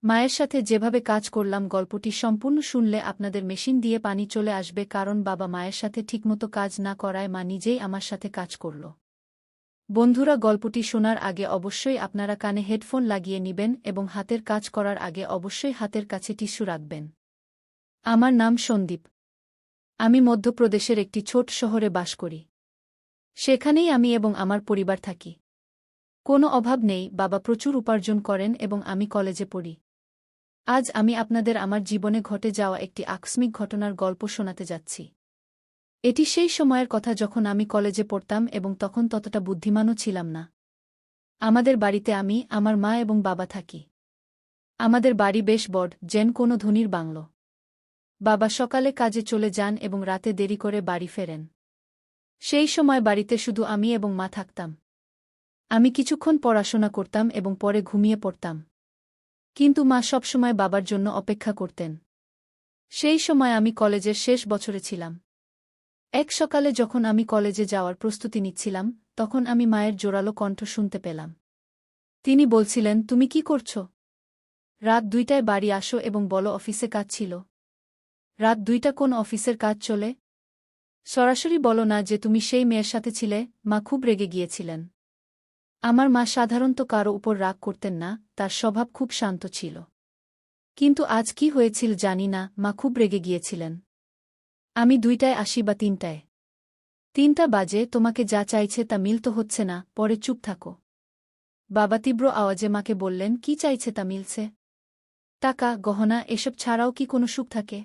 মায়ের সাথে যেভাবে কাজ করলাম গল্পটি সম্পূর্ণ শুনলে আপনাদের মেশিন দিয়ে পানি চলে আসবে, কারণ বাবা মায়ের সাথে ঠিকমতো কাজ না করায় মা নিজেই আমার সাথে কাজ করল। বন্ধুরা, গল্পটি শোনার আগে অবশ্যই আপনারা কানে হেডফোন লাগিয়ে নিবেন এবং হাতের কাজ করার আগে অবশ্যই হাতের কাছে টিস্যু রাখবেন। আমার নাম সন্দীপ। আমি মধ্যপ্রদেশের একটি ছোট শহরে বাস করি। সেখানেই আমি এবং আমার পরিবার থাকি। কোনো অভাব নেই, বাবা প্রচুর উপার্জন করেন এবং আমি কলেজে পড়ি। আজ আমি আপনাদের আমার জীবনে ঘটে যাওয়া একটি আকস্মিক ঘটনার গল্প শোনাতে যাচ্ছি। এটি সেই সময়ের কথা যখন আমি কলেজে পড়তাম এবং তখন ততটা বুদ্ধিমানও ছিলাম না। আমাদের বাড়িতে আমি, আমার মা এবং বাবা থাকি। আমাদের বাড়ি বেশ বড়, যেন কোনো ধনীর বাংলো। বাবা সকালে কাজে চলে যান এবং রাতে দেরি করে বাড়ি ফেরেন। সেই সময় বাড়িতে শুধু আমি এবং মা থাকতাম। আমি কিছুক্ষণ পড়াশোনা করতাম এবং পরে ঘুমিয়ে পড়তাম। কিন্তু মা সবসময় বাবার জন্য অপেক্ষা করতেন। সেই সময় আমি কলেজের শেষ বছরে ছিলাম। এক সকালে যখন আমি কলেজে যাওয়ার প্রস্তুতি নিচ্ছিলাম, তখন আমি মায়ের জোরালো কণ্ঠ শুনতে পেলাম। তিনি বলছিলেন, তুমি কি করছ? রাত 2টায় বাড়ি আসো এবং বলো অফিসে কাজ ছিল। রাত 2টা কোন অফিসের কাজ চলে? সরাসরি বলো না যে তুমি সেই মেয়ের সাথে ছিলে। মা খুব রেগে গিয়েছিলেন। আমার মা সাধারণত কারো উপর রাগ করতেন না, তার স্বভাব খুব শান্ত ছিল। কিন্তু আজ কি হয়েছিল জানি না, মা খুব রেগে গিয়েছিলেন। আমি 2টায় আসি বা 3টায়? 3টা বাজে, তোমাকে যা চাইছে তা মিলতে হচ্ছে না, পরে চুপ থাকো। বাবা তীব্র আওয়াজে মাকে বললেন, কি চাইছে তা মিলছে? টাকা, গহনা, এসব ছাড়াও কি কোনো সুখ থাকে?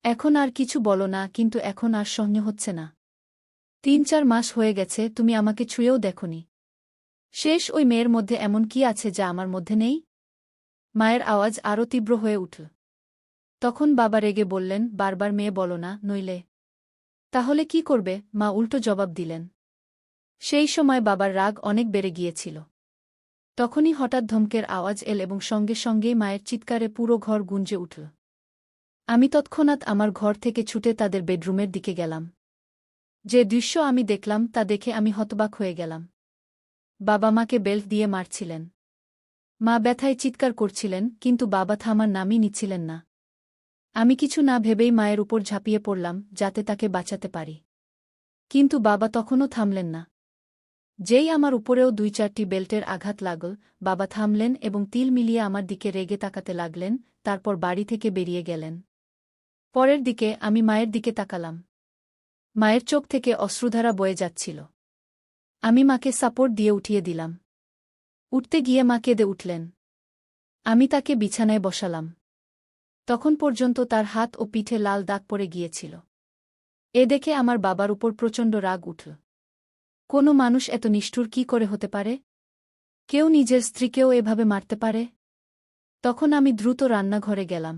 এখন আর কিছু বলো না, কিন্তু এখন আর সহ্য হচ্ছে না। 3-4 মাস হয়ে গেছে, তুমি আমাকে ছুঁয়েও দেখোনি। শেষ ওই মেয়ের মধ্যে এমন কি আছে যা আমার মধ্যে নেই? মায়ের আওয়াজ আরও তীব্র হয়ে উঠল। তখন বাবা রেগে বললেন, বারবার মেয়ে বলো না, নইলে। তাহলে কি করবে? মা উল্টো জবাব দিলেন। সেই সময় বাবার রাগ অনেক বেড়ে গিয়েছিল। তখনই হঠাৎ ধমকের আওয়াজ এল এবং সঙ্গে সঙ্গেই মায়ের চিৎকারে পুরো ঘর গুঞ্জে উঠল। আমি তৎক্ষণাৎ আমার ঘর থেকে ছুটে তাদের বেডরুমের দিকে গেলাম। যে দৃশ্য আমি দেখলাম তা দেখে আমি হতবাক হয়ে গেলাম। বাবা মাকে বেল্ট দিয়ে মারছিলেন। মা ব্যথায় চিৎকার করছিলেন, কিন্তু বাবা থামার নামই নিচ্ছিলেন না। আমি কিছু না ভেবেই মায়ের উপর ঝাঁপিয়ে পড়লাম, যাতে তাকে বাঁচাতে পারি। কিন্তু বাবা তখনও থামলেন না। যেই আমার উপরেও 2-4টি বেল্টের আঘাত লাগল, বাবা থামলেন এবং তিল মিলিয়ে আমার দিকে রেগে তাকাতে লাগলেন, তারপর বাড়ি থেকে বেরিয়ে গেলেন। পরের দিকে আমি মায়ের দিকে তাকালাম। মায়ের চোখ থেকে অশ্রুধারা বয়ে যাচ্ছিল। আমি মাকে সাপোর্ট দিয়ে উঠিয়ে দিলাম। উঠতে গিয়ে মা কেঁদে উঠলেন। আমি তাকে বিছানায় বসালাম। তখন পর্যন্ত তার হাত ও পিঠে লাল দাগ পড়ে গিয়েছিল। এ দেখে আমার বাবার উপর প্রচণ্ড রাগ উঠল। কোনো মানুষ এত নিষ্ঠুর কি করে হতে পারে? কেউ নিজের স্ত্রীকেও এভাবে মারতে পারে? তখন আমি দ্রুত রান্নাঘরে গেলাম।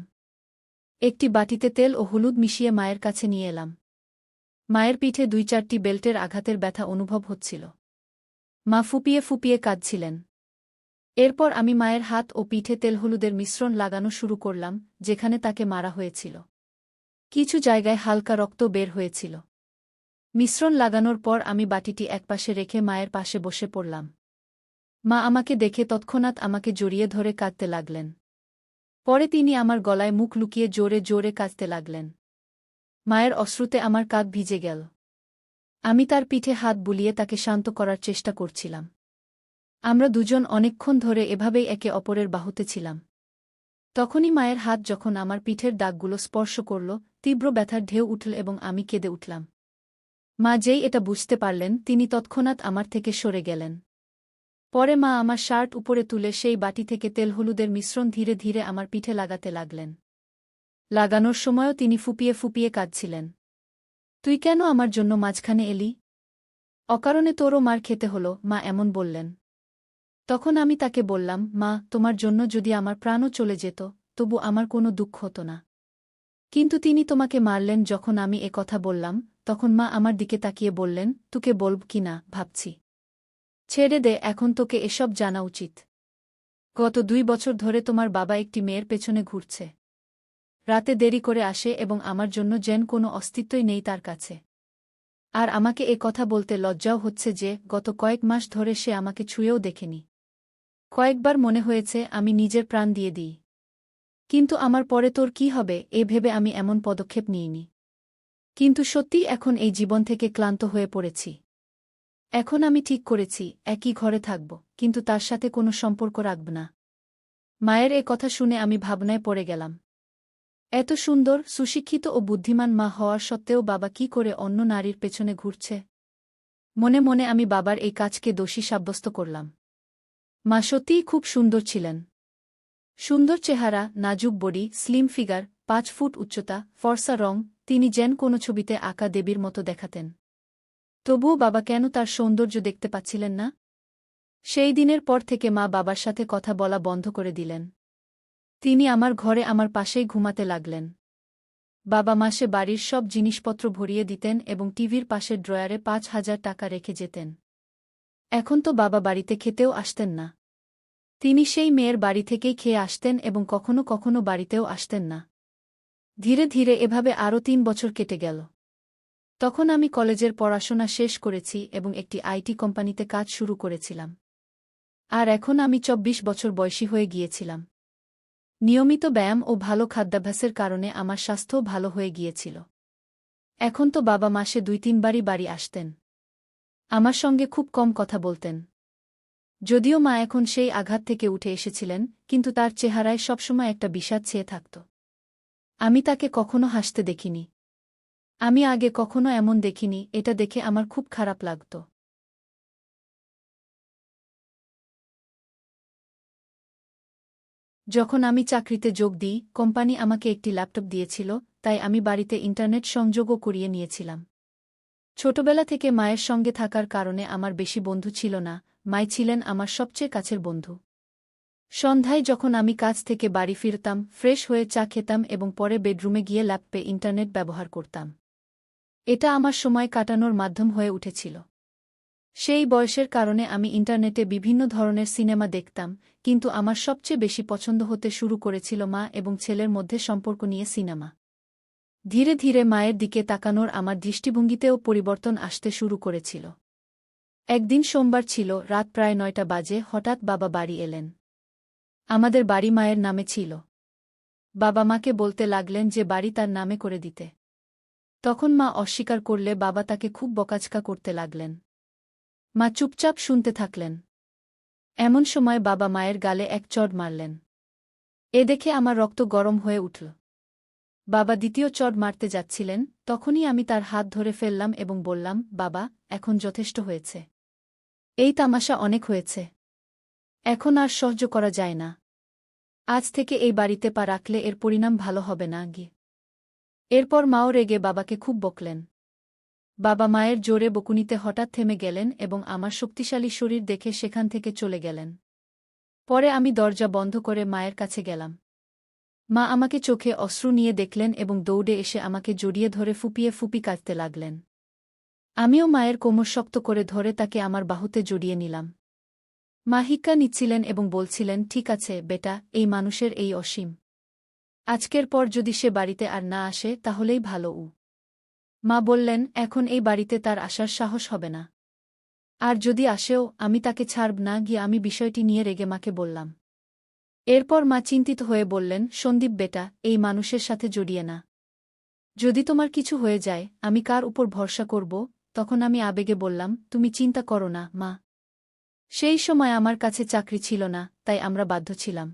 একটি বাটিতে তেল ও হলুদ মিশিয়ে মায়ের কাছে নিয়ে এলাম। মায়ের পিঠে 2-4টি বেল্টের আঘাতের ব্যথা অনুভব হচ্ছিল। মা ফুপিয়ে ফুপিয়ে কাঁদছিলেন। এরপর আমি মায়ের হাত ও পিঠে তেল হলুদের মিশ্রণ লাগানো শুরু করলাম, যেখানে তাকে মারা হয়েছিল। কিছু জায়গায় হালকা রক্ত বের হয়েছিল। মিশ্রণ লাগানোর পর আমি বাটিটি একপাশে রেখে মায়ের পাশে বসে পড়লাম। মা আমাকে দেখে তৎক্ষণাৎ আমাকে জড়িয়ে ধরে কাঁদতে লাগলেন। পরে তিনি আমার গলায় মুখ লুকিয়ে জোরে জোরে কাঁদতে লাগলেন। মায়ের অশ্রুতে আমার কাঁধ ভিজে গেল। আমি তার পিঠে হাত বুলিয়ে তাকে শান্ত করার চেষ্টা করছিলাম। আমরা দুজন অনেকক্ষণ ধরে এভাবেই একে অপরের বাহুতে ছিলাম। তখনই মায়ের হাত যখন আমার পিঠের দাগগুলো স্পর্শ করল, তীব্র ব্যথার ঢেউ উঠল এবং আমি কেঁদে উঠলাম। মা যেই এটা বুঝতে পারলেন, তিনি তৎক্ষণাৎ আমার থেকে সরে গেলেন। পরে মা আমার শার্ট উপরে তুলে সেই বাটি থেকে তেল হলুদের মিশ্রণ ধীরে ধীরে আমার পিঠে লাগাতে লাগলেন। লাগানোর সময়ও তিনি ফুপিয়ে ফুপিয়ে কাঁদছিলেন। তুই কেন আমার জন্য মাঝখানে এলি? অকারণে তোরও মার খেতে হলো, মা এমন বললেন। তখন আমি তাকে বললাম, মা, তোমার জন্য যদি আমার প্রাণও চলে যেত, তবু আমার কোনো দুঃখ হতো না। কিন্তু তিনি তোমাকে মারলেন। যখন আমি এ কথা বললাম, তখন মা আমার দিকে তাকিয়ে বললেন, তোকে বলব কি না ভাবছি। ছেড়ে দে, এখন তোকে এসব জানা উচিত। গত 2 বছর ধরে তোমার বাবা একটি মেয়ের পেছনে ঘুরছে। রাতে দেরি করে আসে এবং আমার জন্য যেন কোনো অস্তিত্বই নেই তার কাছে। আর আমাকে এ কথা বলতে লজ্জাও হচ্ছে যে গত কয়েক মাস ধরে সে আমাকে ছুঁয়েও দেখেনি। কয়েকবার মনে হয়েছে আমি নিজের প্রাণ দিয়ে দিই। কিন্তু আমার পরে তোর কি হবে এ ভেবে আমি এমন পদক্ষেপ নিইনি। কিন্তু সত্যিই এখন এই জীবন থেকে ক্লান্ত হয়ে পড়েছি। এখন আমি ঠিক করেছি একই ঘরে থাকব, কিন্তু তার সাথে কোনো সম্পর্ক রাখব না। মায়ের এ কথা শুনে আমি ভাবনায় পড়ে গেলাম। এত সুন্দর, সুশিক্ষিত ও বুদ্ধিমান মা হওয়ার সত্ত্বেও বাবা কি করে অন্য নারীর পেছনে ঘুরছে। মনে মনে আমি বাবার এই কাজকে দোষী সাব্যস্ত করলাম। মা সত্যিই খুব সুন্দর ছিলেন। সুন্দর চেহারা, নাজুক বডি, স্লিম ফিগার, 5 ফুট উচ্চতা, ফর্সা রং, তিনি যেন কোনো ছবিতে আঁকা দেবীর মতো দেখাতেন। তবুও বাবা কেন তার সৌন্দর্য দেখতে পাচ্ছিলেন না? সেই দিনের পর থেকে মা বাবার সাথে কথা বলা বন্ধ করে দিলেন। তিনি আমার ঘরে আমার পাশেই ঘুমাতে লাগলেন। বাবা মাসে বাড়ির সব জিনিসপত্র ভরিয়ে দিতেন এবং টিভির পাশের ড্রয়ারে 5,000 টাকা রেখে যেতেন। এখন তো বাবা বাড়িতে খেতেও আসতেন না। তিনি সেই মেয়ের বাড়ি থেকেই খেয়ে আসতেন এবং কখনো কখনো বাড়িতেও আসতেন না। ধীরে ধীরে এভাবে আরও 3 বছর কেটে গেল। তখন আমি কলেজের পড়াশোনা শেষ করেছি এবং একটি আইটি কোম্পানিতে কাজ শুরু করেছিলাম। আর এখন আমি 24 বছর বয়সী হয়ে গিয়েছিলাম। নিয়মিত ব্যায়াম ও ভালো খাদ্যাভ্যাসের কারণে আমার স্বাস্থ্যও ভালো হয়ে গিয়েছিল। এখন তো বাবা মাসে 2-3 বারই বাড়ি আসতেন। আমার সঙ্গে খুব কম কথা বলতেন। যদিও মা এখন সেই আঘাত থেকে উঠে এসেছিলেন, কিন্তু তার চেহারায় সবসময় একটা বিষাদ ছেয়ে থাকত। আমি তাকে কখনো হাসতে দেখিনি। আমি আগে কখনো এমন দেখিনি, এটা দেখে আমার খুব খারাপ লাগত। যখন আমি চাকরিতে যোগ দিই, কোম্পানি আমাকে একটি ল্যাপটপ দিয়েছিল, তাই আমি বাড়িতে ইন্টারনেট সংযোগও করিয়ে নিয়েছিলাম। ছোটবেলা থেকে মায়ের সঙ্গে থাকার কারণে আমার বেশি বন্ধু ছিল না, মাই ছিলেন আমার সবচেয়ে কাছের বন্ধু। সন্ধ্যায় যখন আমি কাজ থেকে বাড়ি ফিরতাম, ফ্রেশ হয়ে চা খেতাম এবং পরে বেডরুমে গিয়ে ল্যাপটপে ইন্টারনেট ব্যবহার করতাম। এটা আমার সময় কাটানোর মাধ্যম হয়ে উঠেছিল। সেই বয়সের কারণে আমি ইন্টারনেটে বিভিন্ন ধরনের সিনেমা দেখতাম, কিন্তু আমার সবচেয়ে বেশি পছন্দ হতে শুরু করেছিল মা এবং ছেলের মধ্যে সম্পর্ক নিয়ে সিনেমা। ধীরে ধীরে মায়ের দিকে তাকানোর আমার দৃষ্টিভঙ্গিতেও পরিবর্তন আসতে শুরু করেছিল। একদিন সোমবার ছিল, রাত প্রায় 9টা বাজে, হঠাৎ বাবা বাড়ি এলেন। আমাদের বাড়ি মায়ের নামে ছিল। বাবা মাকে বলতে লাগলেন যে বাড়ি তার নামে করে দিতে। তখন মা অস্বীকার করলে বাবা তাকে খুব বকাঝকা করতে লাগলেন। মা চুপচাপ শুনতে থাকলেন। এমন সময় বাবা মায়ের গালে এক চড় মারলেন। এ দেখে আমার রক্ত গরম হয়ে উঠল। বাবা দ্বিতীয় চড় মারতে যাচ্ছিলেন, তখনই আমি তার হাত ধরে ফেললাম এবং বললাম, বাবা, এখন যথেষ্ট হয়েছে। এই তামাশা অনেক হয়েছে। এখন আর সহ্য করা যায় না। আজ থেকে এই বাড়িতে পা রাখলে এর পরিণাম ভালো হবে না গি। এরপর মাও রেগে বাবাকে খুব বকলেন। বাবা মায়ের জোরে বকুনিতে হঠাৎ থেমে গেলেন এবং আমার শক্তিশালী শরীর দেখে সেখান থেকে চলে গেলেন। পরে আমি দরজা বন্ধ করে মায়ের কাছে গেলাম। মা আমাকে চোখে অশ্রু নিয়ে দেখলেন এবং দৌড়ে এসে আমাকে জড়িয়ে ধরে ফুপিয়ে ফুপি কাঁদতে লাগলেন। আমিও মায়ের কোমর শক্ত করে ধরে তাকে আমার বাহুতে জড়িয়ে নিলাম। মা হিক্কা নিচ্ছিলেন এবং বলছিলেন, ঠিক আছে বেটা, এই মানুষের এই অসীম। আজকের পর যদি সে বাড়িতে আর না আসে তাহলেই ভালো। মা বললেন, এখন এই বাড়িতে তার আসার সাহস হবে না। আর যদি আসেও, আমি তাকে ছাড়ব না গিয়ে আমি বিষয়টি নিয়ে রেগে মাকে বললাম। এরপর মা চিন্তিত হয়ে বললেন, সন্দীপ বেটা, এই মানুষের সাথে জড়িয়ে না। যদি তোমার কিছু হয়ে যায়, আমি কার উপর ভরসা করব? তখন আমি আবেগে বললাম, তুমি চিন্তা করো না মা। সেই সময় আমার কাছে চাকরি ছিল না, তাই আমরা বাধ্য ছিলাম।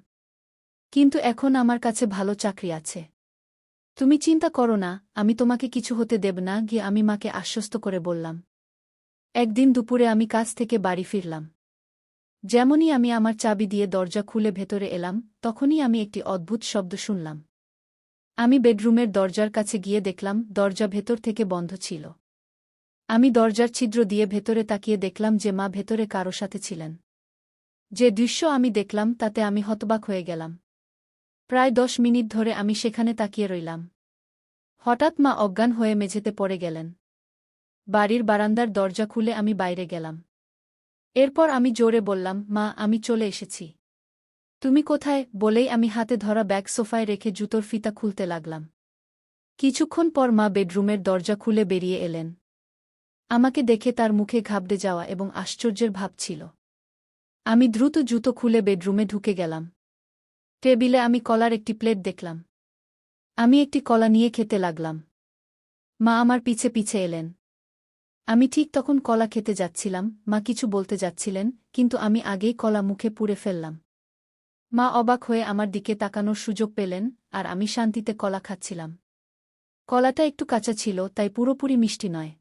কিন্তু এখন আমার কাছে ভালো চাকরি আছে। তুমি চিন্তা করো না, আমি তোমাকে কিছু হতে দেব না গিয়ে আমি মাকে আশ্বস্ত করে বললাম। একদিন দুপুরে আমি কাজ থেকে বাড়ি ফিরলাম। যেমনই আমি আমার চাবি দিয়ে দরজা খুলে ভেতরে এলাম, তখনই আমি একটি অদ্ভুত শব্দ শুনলাম। আমি বেডরুমের দরজার কাছে গিয়ে দেখলাম দরজা ভেতর থেকে বন্ধ ছিল। আমি দরজার ছিদ্র দিয়ে ভেতরে তাকিয়ে দেখলাম যে মা ভেতরে কারো সাথে ছিলেন। যে দৃশ্য আমি দেখলাম তাতে আমি হতবাক হয়ে গেলাম। প্রায় 10 মিনিট ধরে আমি সেখানে তাকিয়ে রইলাম। হঠাৎ মা অজ্ঞান হয়ে মেঝেতে পড়ে গেলেন। বাড়ির বারান্দার দরজা খুলে আমি বাইরে গেলাম। এরপর আমি জোরে বললাম, মা, আমি চলে এসেছি। তুমি কোথায়? বলেই আমি হাতে ধরা ব্যাগ সোফায় রেখে জুতোর ফিতা খুলতে লাগলাম। কিছুক্ষণ পর মা বেডরুমের দরজা খুলে বেরিয়ে এলেন। আমাকে দেখে তার মুখে ঘাবড়ে যাওয়া এবং আশ্চর্যের ভাব ছিল। আমি দ্রুত জুতো খুলে বেডরুমে ঢুকে গেলাম। টেবিলে আমি কলার একটি প্লেট দেখলাম। আমি একটি কলা নিয়ে খেতে লাগলাম। মা আমার পিছে পিছে এলেন। আমি ঠিক তখন কলা খেতে যাচ্ছিলাম, মা কিছু বলতে যাচ্ছিলেন, কিন্তু আমি আগেই কলা মুখে পুরে ফেললাম। মা অবাক হয়ে আমার দিকে তাকানোর সুযোগ পেলেন, আর আমি শান্তিতে কলা খাচ্ছিলাম। কলাটা একটু কাঁচা ছিল, তাই পুরোপুরি মিষ্টি নয়।